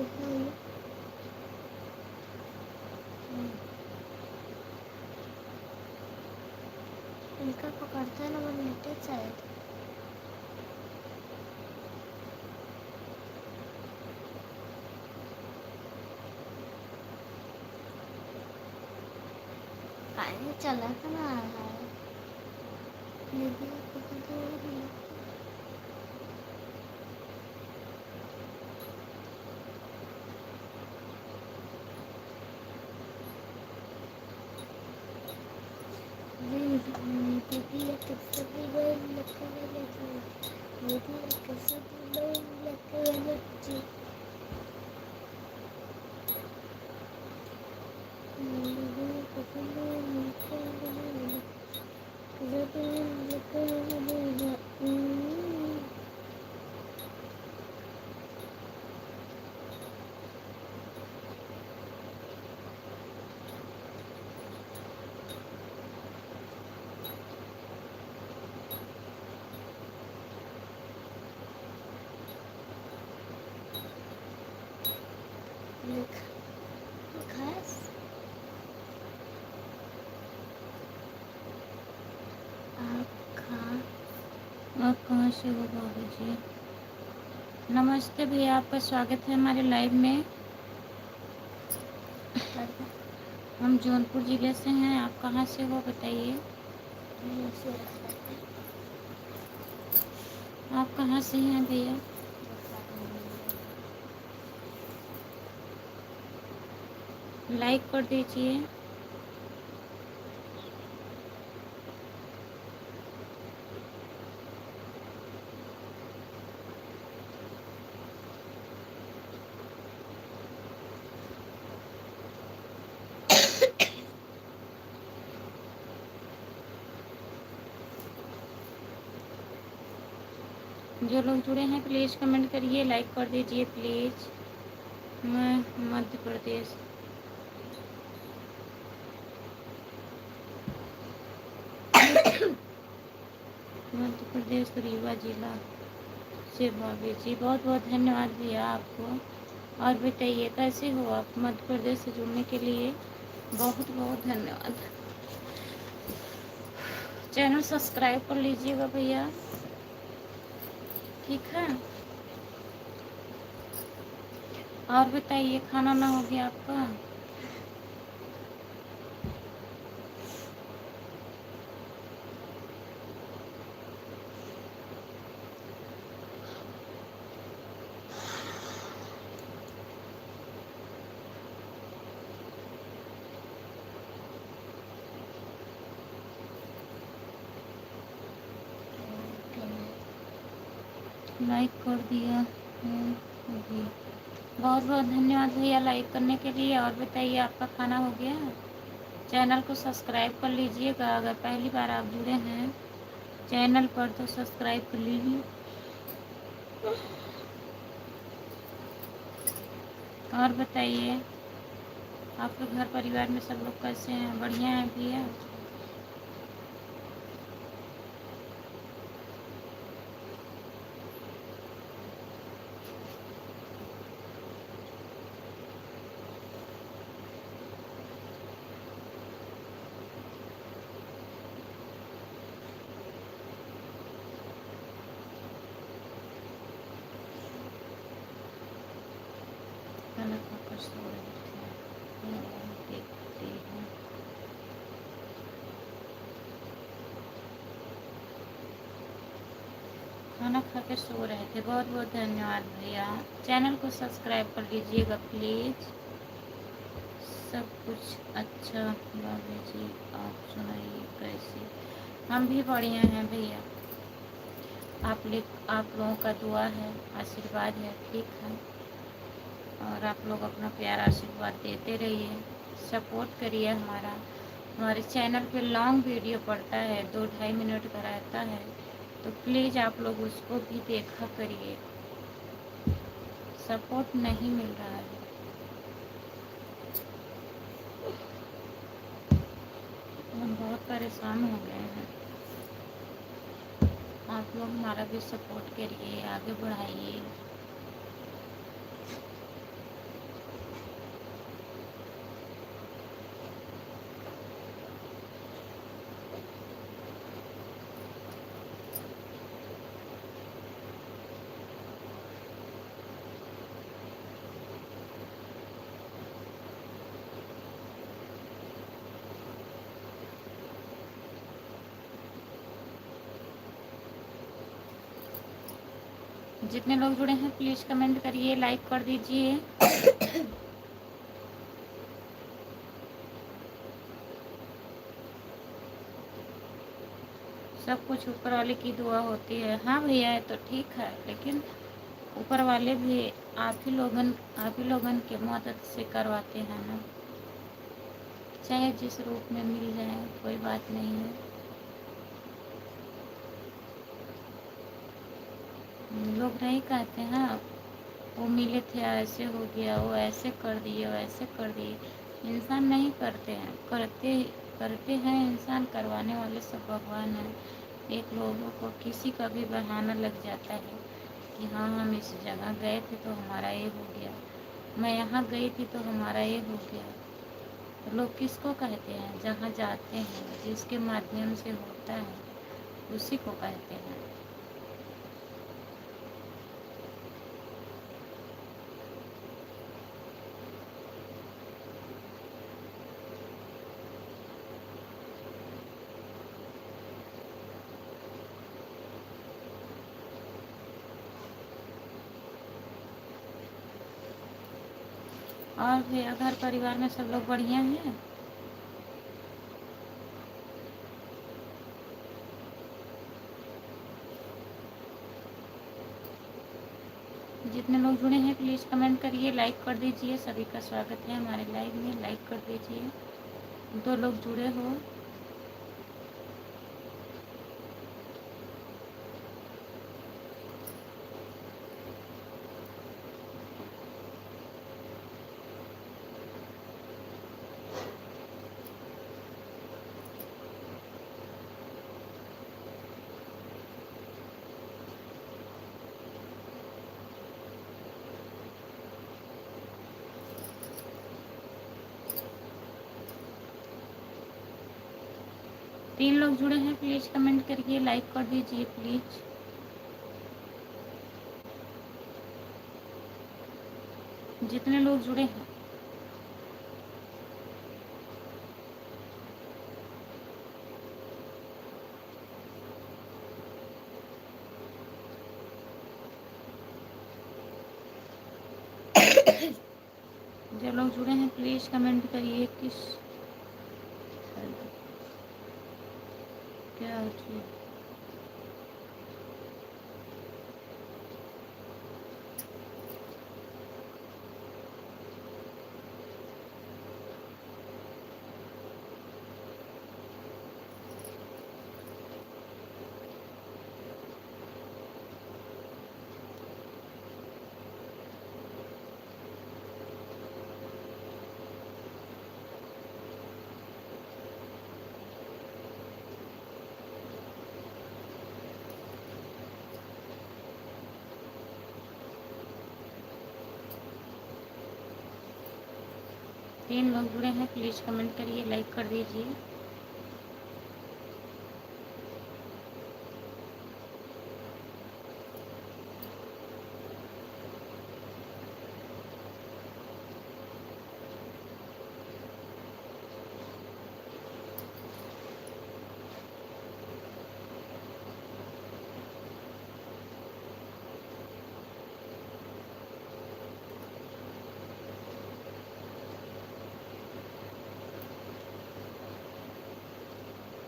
इनका पकड़ता है ना, वो नीचे शायद। पानी चला ना आ रहा है, लेकिन पकड़ता है नहीं। घास आप कहाँ से हो बाबू जी? नमस्ते भैया, आपका स्वागत है हमारे लाइव में। हम जौनपुर ज़िले से हैं, आप कहाँ से हो बताइए? आप कहाँ से हैं भैया? लाइक कर दीजिए। जो लोग जुड़े हैं प्लीज़ कमेंट करिए, लाइक कर दीजिए प्लीज़। मैं मध्य प्रदेश मध्य प्रदेश रीवा जिला से भाभी जी, बहुत बहुत धन्यवाद भैया आपको। और बताइए कैसे हो आप? मध्य प्रदेश से जुड़ने के लिए बहुत बहुत धन्यवाद। चैनल सब्सक्राइब कर लीजिएगा भैया, ठीक है? और बताइए खाना ना हो गया आपका? लाइक कर दिया है जी, बहुत बहुत धन्यवाद भैया लाइक करने के लिए। और बताइए आपका खाना हो गया? चैनल को सब्सक्राइब कर लीजिएगा, अगर पहली बार आप जुड़े हैं चैनल पर तो सब्सक्राइब कर लीजिए। और बताइए आपके घर परिवार में सब लोग कैसे हैं? बढ़िया हैं भैया? खाना खाकर सो रहे थे, देखते हैं। खाना खा के सो रहे थे, बहुत बहुत धन्यवाद भैया। चैनल को सब्सक्राइब कर लीजिएगा प्लीज़। सब कुछ अच्छा बाबू जी, आप सुनाइए कैसे? हम भी बढ़िया हैं भैया, आप लोगों का दुआ है, आशीर्वाद है, ठीक है? और आप लोग अपना प्यारा आशीर्वाद देते रहिए, सपोर्ट करिए हमारे चैनल पे लॉन्ग वीडियो पड़ता है, 2-2.5 मिनट का रहता है, तो प्लीज़ आप लोग उसको भी देखा करिए। सपोर्ट नहीं मिल रहा है, हम बहुत परेशान हो गए हैं। आप लोग हमारा भी सपोर्ट करिए, आगे बढ़ाइए। जितने लोग जुड़े हैं प्लीज़ कमेंट करिए, लाइक कर दीजिए। सब कुछ ऊपर वाले की दुआ होती है। हाँ भैया, ये तो ठीक है, लेकिन ऊपर वाले भी आप ही लोगन के मदद से करवाते हैं ना। चाहे जिस रूप में मिल जाए कोई बात नहीं है। लोग नहीं कहते हैं वो मिले थे ऐसे हो गया, वो ऐसे कर दिए, वैसे कर दिए। इंसान नहीं करते हैं, करते हैं इंसान, करवाने वाले सब भगवान हैं। एक लोगों को किसी का भी बहाना लग जाता है कि हाँ हम इस जगह गए थे तो हमारा ये हो गया, मैं यहाँ गई थी तो हमारा ये हो गया। तो लोग किसको कहते हैं? जहाँ जाते हैं, जिसके माध्यम से होता है उसी को कहते हैं। और भैया घर परिवार में सब लोग बढ़िया हैं? जितने लोग जुड़े हैं प्लीज़ कमेंट करिए, लाइक कर दीजिए। सभी का स्वागत है हमारे लाइव में, लाइक कर दीजिए। 2 लोग जुड़े हो। तीन लोग जुड़े हैं प्लीज़ कमेंट करिए, लाइक कर दीजिए प्लीज़। जितने लोग जुड़े हैं जो लोग जुड़े हैं प्लीज़ कमेंट करिए। क्या होती 3 लोग जुड़े हैं प्लीज़ कमेंट करिए, लाइक कर दीजिए।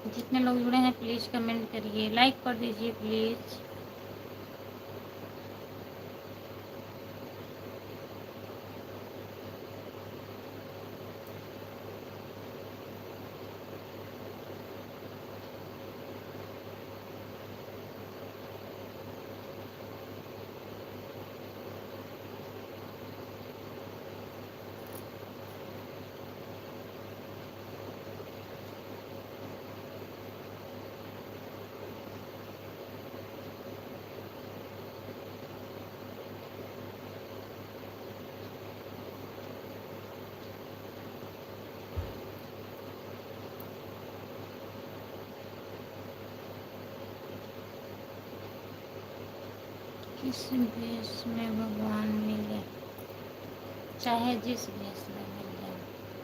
जितने लोग जुड़े हैं प्लीज़ कमेंट करिए, लाइक कर दीजिए प्लीज़। किस भेष में भगवान मिले, चाहे जिस भेष में मिल जाए,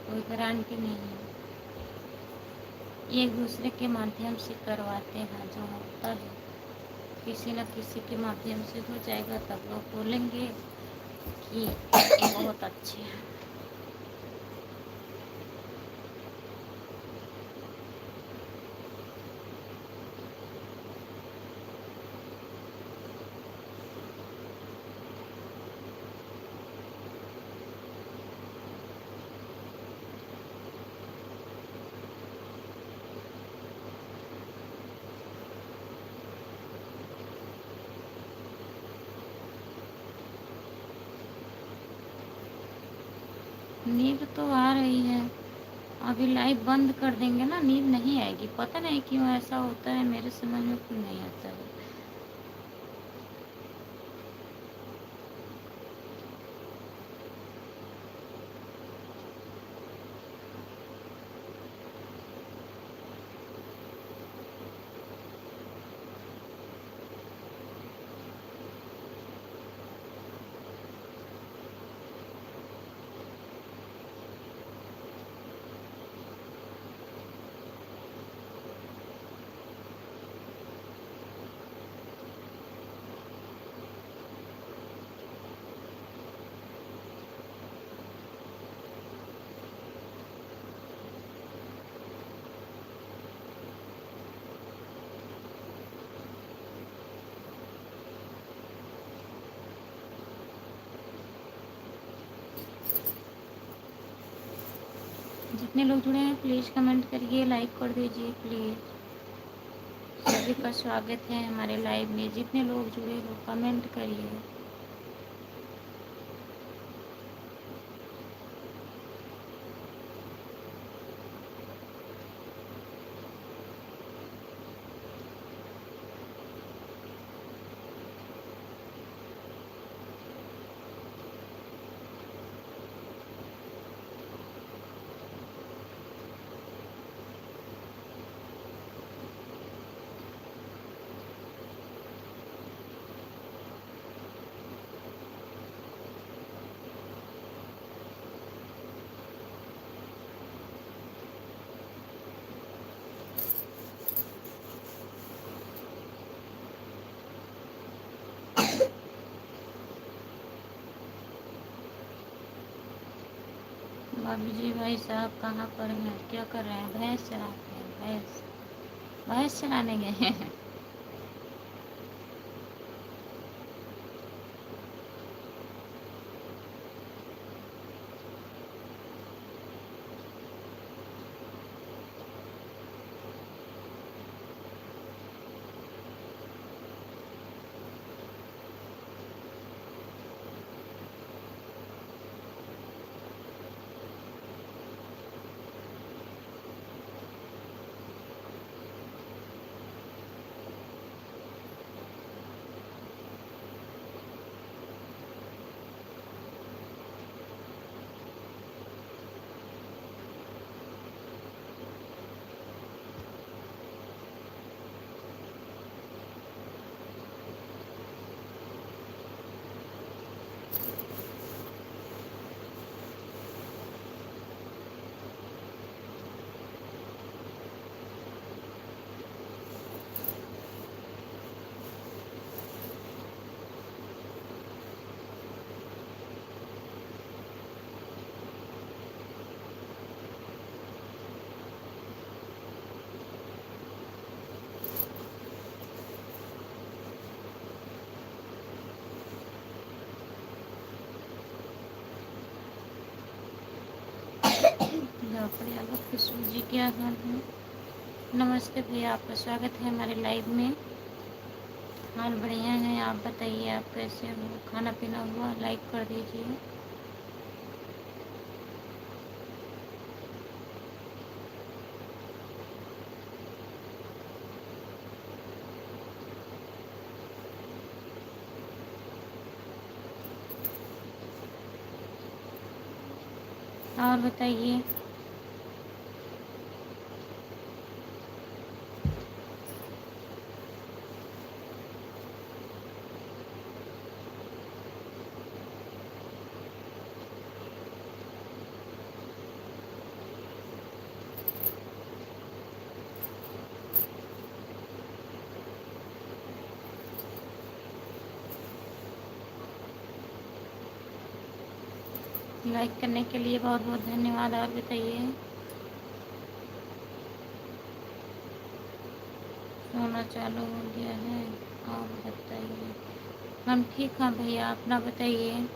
कोई गारंटी नहीं है। एक दूसरे के माध्यम से करवाते हैं जो होता है किसी न किसी के माध्यम से हो जाएगा, तब लोग बोलेंगे कि ये बहुत अच्छे हैं। नींद तो आ रही है, अभी लाइव बंद कर देंगे ना, नींद नहीं आएगी। पता नहीं क्यों ऐसा होता है, मेरे समझ में क्यों नहीं आता है। जितने लोग जुड़े हैं प्लीज़ कमेंट करिए, लाइक कर दीजिए प्लीज़। सभी का स्वागत है हमारे लाइव में। जितने लोग जुड़े हो कमेंट करिए। भाभी जी भाई साहब कहाँ पर हैं, क्या कर रहे हैं? भैंस चराते हैं, भैंस भैंस चराने गए हैं। जाफर यादव किशोर जी क्या हाल है? नमस्ते भैया, आपका स्वागत है हमारे लाइव में। हाल बढ़िया है, आप बताइए आप कैसे हो? खाना पीना हुआ? लाइक कर दीजिए। और बताइए। लाइक करने के लिए बहुत बहुत धन्यवाद। और बताइए, सोना चालू हो गया है? और बताइए। हम ठीक हैं भैया, अपना बताइए।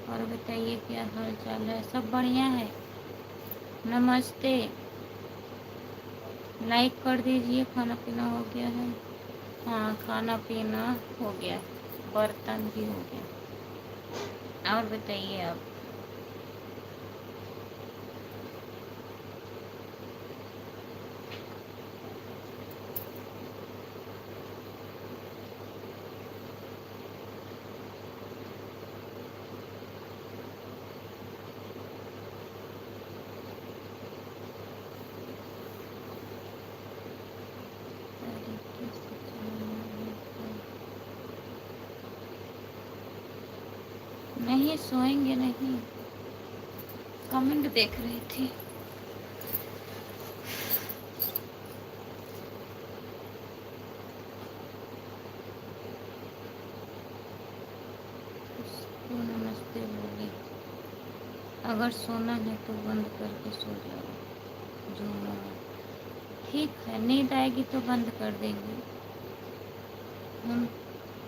और बताइए क्या हाल चाल है? सब बढ़िया है? नमस्ते। लाइक कर दीजिए। खाना पीना हो गया है? हाँ, खाना पीना हो गया, बर्तन भी हो गया। और बताइए आप। तरीके से चलना है तो- नहीं सोएंगे नहीं, कमेंट देख रही थी। उसको नमस्ते बोली। अगर सोना है तो बंद करके सो जाओ। जो ठीक है, नींद आएगी तो बंद कर देंगे। हम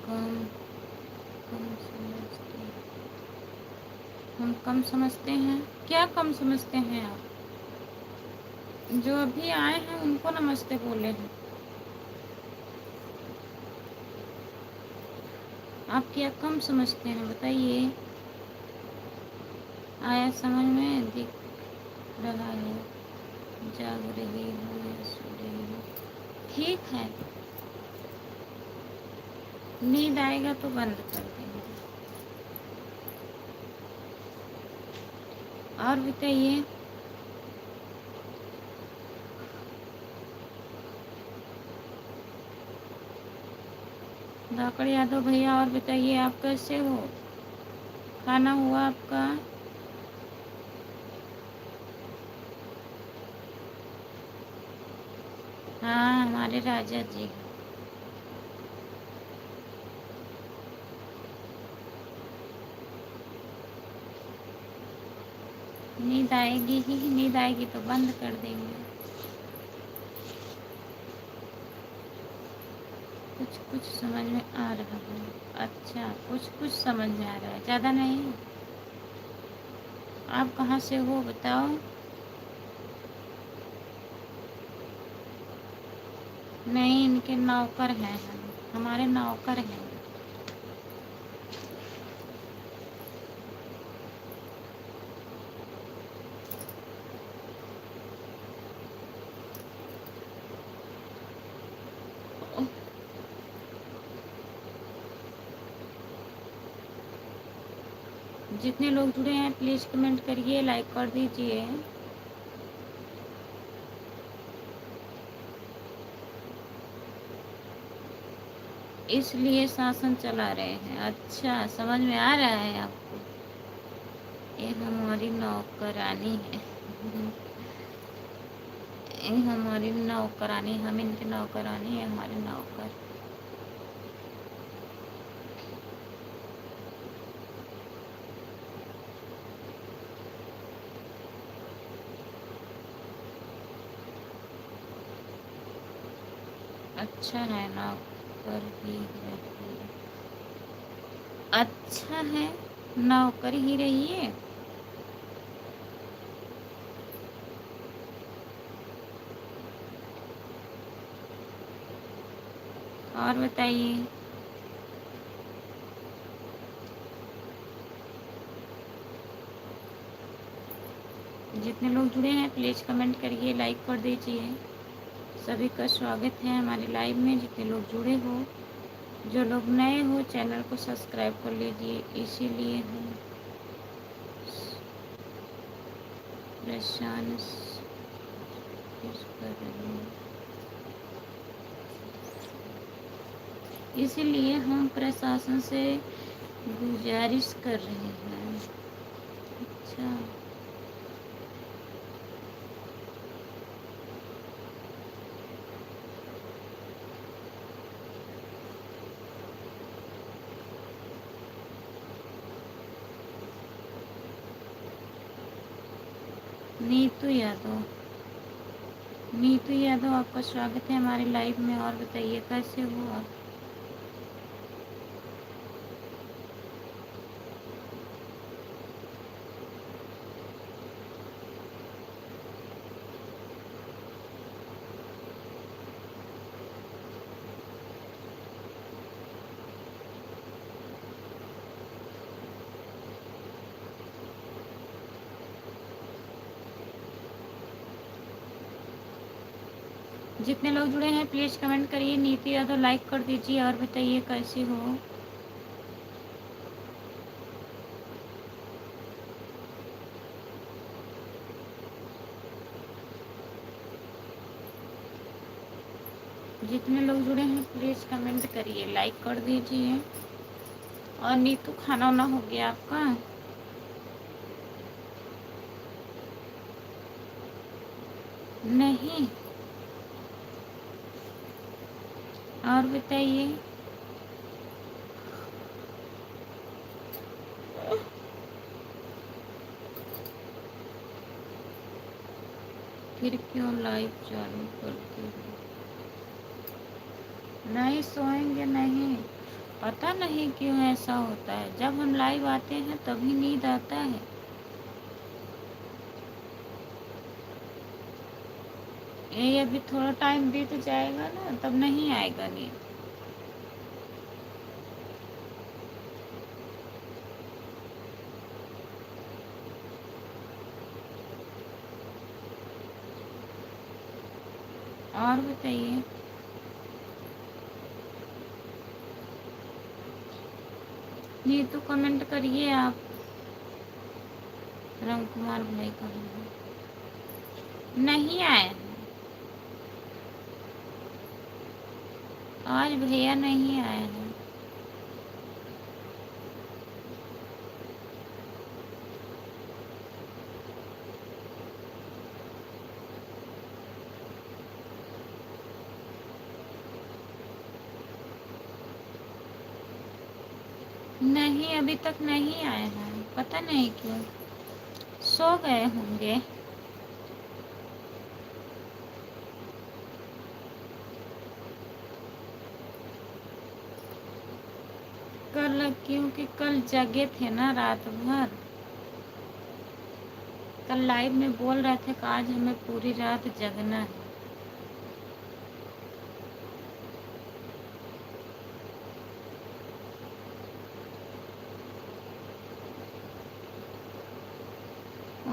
कम कम समझते हम कम समझते हैं? क्या कम समझते हैं आप? जो अभी आए हैं उनको नमस्ते बोले हैं। आप क्या कम समझते हैं बताइए? आया समझ में? दिख रहा है? जाग रही हो या सो रही हो? ठीक है, नींद आएगा तो बंद कर देंगे। और बताइए। धाकड़ यादव भैया, और बताइए आप कैसे हो? खाना हुआ आपका? हाँ, हमारे राजा जी। नींद आएगी ही, नींद आएगी तो बंद कर देंगे। कुछ कुछ समझ में आ रहा है। अच्छा, कुछ कुछ समझ में आ रहा है, ज़्यादा नहीं। आप कहाँ से हो बताओ? नहीं, इनके नौकर हैं हम, हमारे नौकर हैं। जितने लोग जुड़े हैं प्लीज़ कमेंट करिए, लाइक कर दीजिए। इसलिए शासन चला रहे हैं। अच्छा, समझ में आ रहा है आपको? ये हमारी नौकरानी है। ये हमारी नौकरानी, हम इनके नौकरानी है, हमारे नौकर। अच्छा है, नौकर ही रहिए। अच्छा है, नौकर ही रहिए। और बताइए। जितने लोग जुड़े हैं प्लीज़ कमेंट करिए, लाइक कर दीजिए। सभी का स्वागत है हमारे लाइव में। जितने लोग जुड़े हो, जो लोग नए हो चैनल को सब्सक्राइब कर लीजिए। इसीलिए हम परेशान कर रहे हैं, इसीलिए हम प्रशासन से गुजारिश कर रहे हैं। अच्छा, नीतू यादव, नीतू यादव आपका स्वागत है हमारे लाइव में। और बताइए कैसे हो आप? जितने लोग जुड़े हैं प्लीज़ कमेंट करिए। नीतू यादव लाइक कर दीजिए और बताइए कैसे हो? जितने लोग जुड़े हैं प्लीज़ कमेंट करिए, लाइक कर दीजिए। और नीतू खाना वाना हो गया आपका? नहीं। और बताइए। फिर क्यों लाइव चालू करते हो? नहीं सोएंगे नहीं। पता नहीं क्यों ऐसा होता है, जब हम लाइव आते हैं तभी नींद आता है। ये अभी थोड़ा टाइम बीत जाएगा ना तब नहीं आएगा नींद। और बताइए। नीतू कमेंट करिए आप। राम कुमार भाई का नहीं आए हैं आज, भैया नहीं आए हैं। नहीं अभी तक नहीं आए हैं, पता नहीं क्यों, सो गए होंगे। कल क्योंकि कल जगे थे ना रात भर। कल लाइव में बोल रहे थे कि आज हमें पूरी रात जगना है।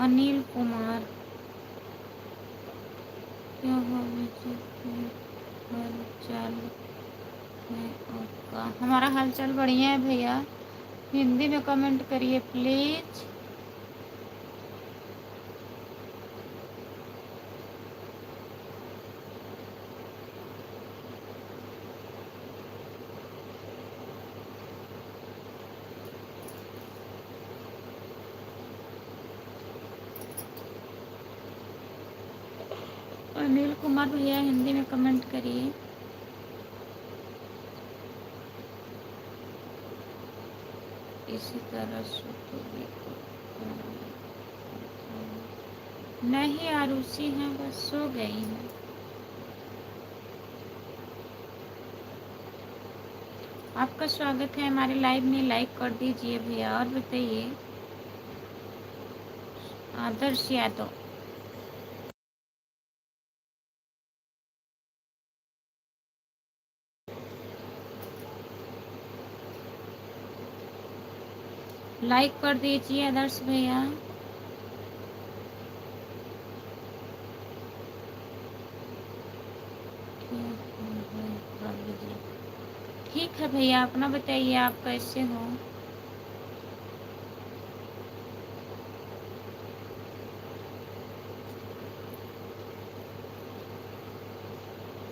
अनिल कुमार क्या हो हालचाल है आपका? हमारा हालचाल बढ़िया है भैया। हिंदी में कमेंट करिए प्लीज। अनिल कुमार भैया हिंदी में कमेंट करिए। इसी तरह सुतोगे नहीं, आरुषि हैं बस सो गई हैं। आपका स्वागत है हमारे लाइव में, लाइक कर दीजिए भैया। और बताइए। आदर्श यादव लाइक कर दीजिए आदर्श भैया। ठीक है भैया, अपना बताइए आप कैसे हो?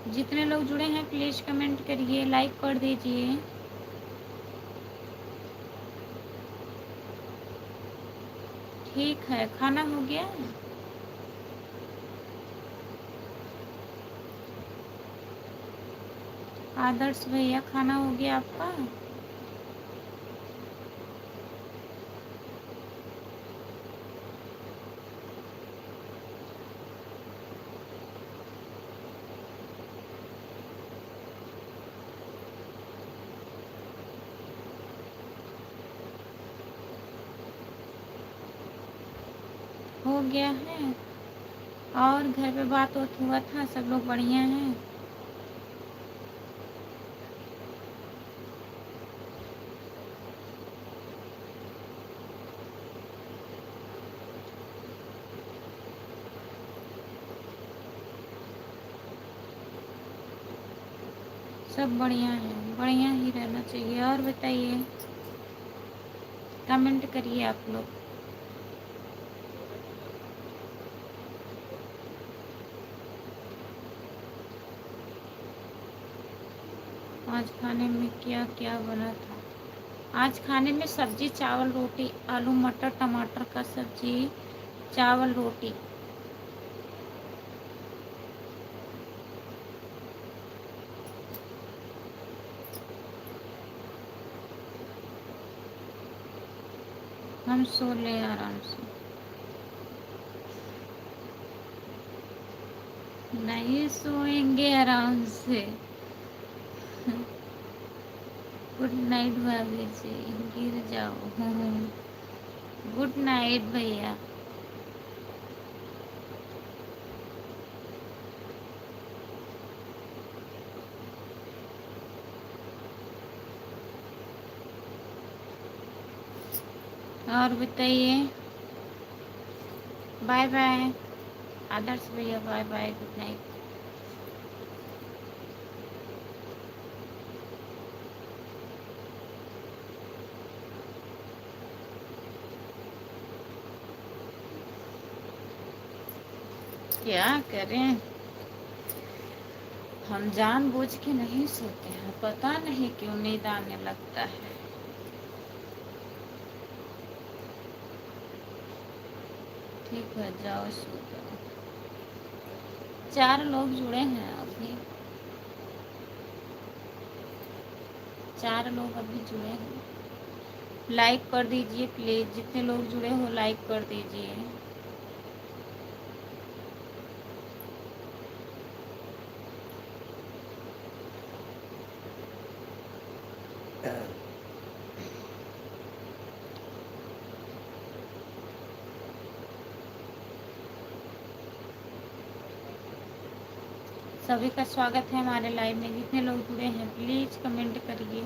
जितने लोग जुड़े हैं प्लीज कमेंट करिए, लाइक कर दीजिए। ठीक है, खाना हो गया? आदर्श भैया खाना हो गया आपका? हो गया है। और घर पे बात हुआ था, सब लोग बढ़िया हैं? सब बढ़िया है, बढ़िया ही रहना चाहिए। और बताइए, कमेंट करिए आप लोग। आज खाने में क्या क्या बना था? आज खाने में सब्जी, चावल, रोटी, आलू मटर टमाटर का सब्जी, चावल रोटी। हम सो ले आराम से। नहीं सोएंगे आराम से। गुड नाइट भाभी जी, गिर जाओ। गुड नाइट भैया। और बताइए, बाय बाय। आदर्श भैया बाय बाय, गुड नाइट। क्या करें, हम जानबूझ के नहीं सोते हैं, पता नहीं क्यों नींद आने लगता है। ठीक है, जाओ सो जाओ। 4 लोग जुड़े हैं अभी, 4 लोग अभी जुड़े हैं। लाइक कर दीजिए प्लीज, जितने लोग जुड़े हो लाइक कर दीजिए। सभी का स्वागत है हमारे लाइव में। जितने लोग जुड़े हैं प्लीज कमेंट करिए।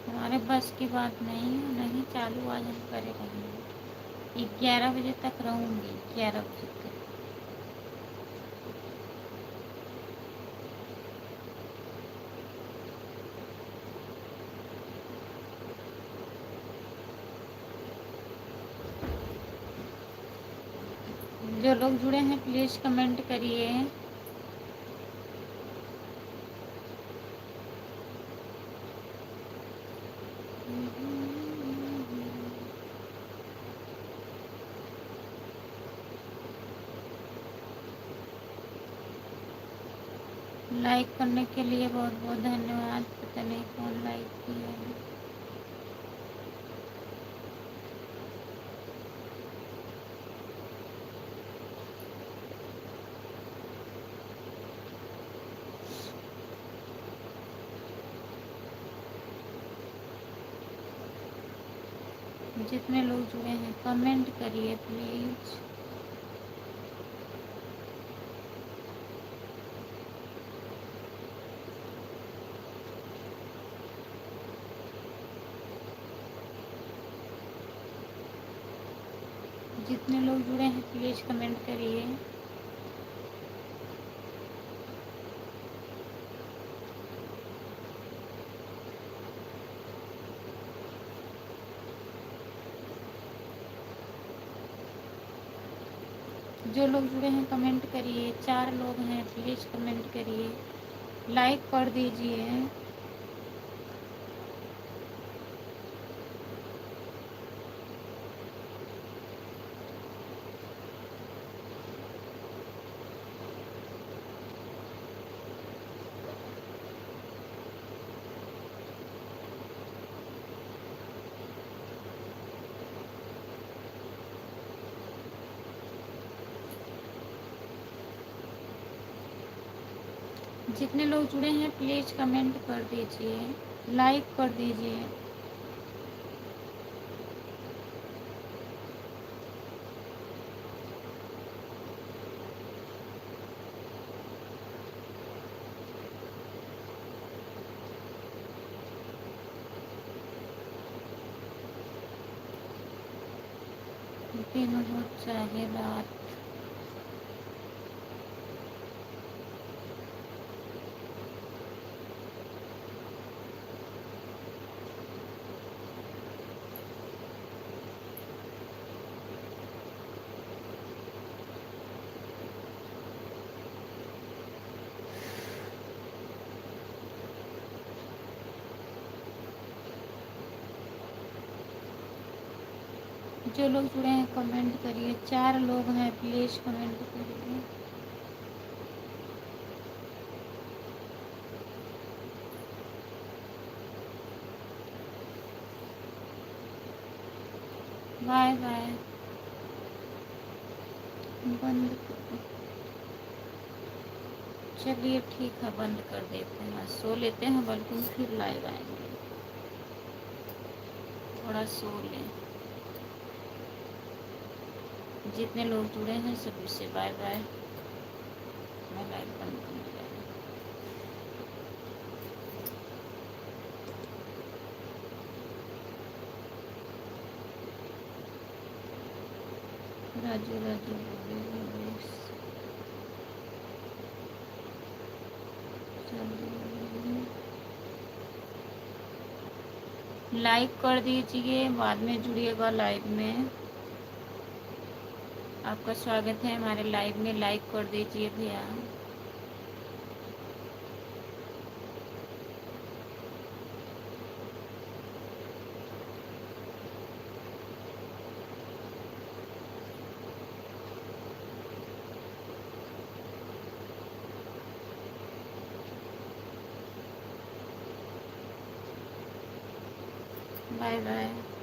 हमारे बस की बात नहीं है, नहीं चालू आज हम करे रहेंगे। 11 बजे तक रहूँगी, 11 बजे तक। जो लोग जुड़े हैं प्लीज कमेंट करिए। लाइक करने के लिए बहुत बहुत धन्यवाद। पता नहीं कौन लाइक किया है। जितने लोग जुड़े हैं कमेंट करिए प्लीज। जितने लोग जुड़े हैं प्लीज कमेंट करिए। जो लोग जुड़े हैं कमेंट करिए। 4 लोग हैं, प्लीज कमेंट करिए, लाइक कर दीजिए। जितने लोग जुड़े हैं प्लीज़ कमेंट कर दीजिए, लाइक कर दीजिए। दिन हो चाहे रात, जो लोग जुड़े हैं कमेंट करिए। 4 लोग हैं, प्लीज़ कमेंट करिए। Bye bye. बंद कर- चलिए ठीक है, बंद कर देते हैं, सो लेते हैं, बल्कि फिर लाइव आएंगे। थोड़ा सो लें। जितने लोग जुड़े हैं सभी से बाय बाय। मैं लाइव बंद करने जा रही हूँ। राजू राजू बोले बोले, लाइक कर दीजिए, बाद में जुड़िएगा लाइव में। आपका स्वागत है हमारे लाइव में, लाइक कर दीजिए भैया। Bye bye.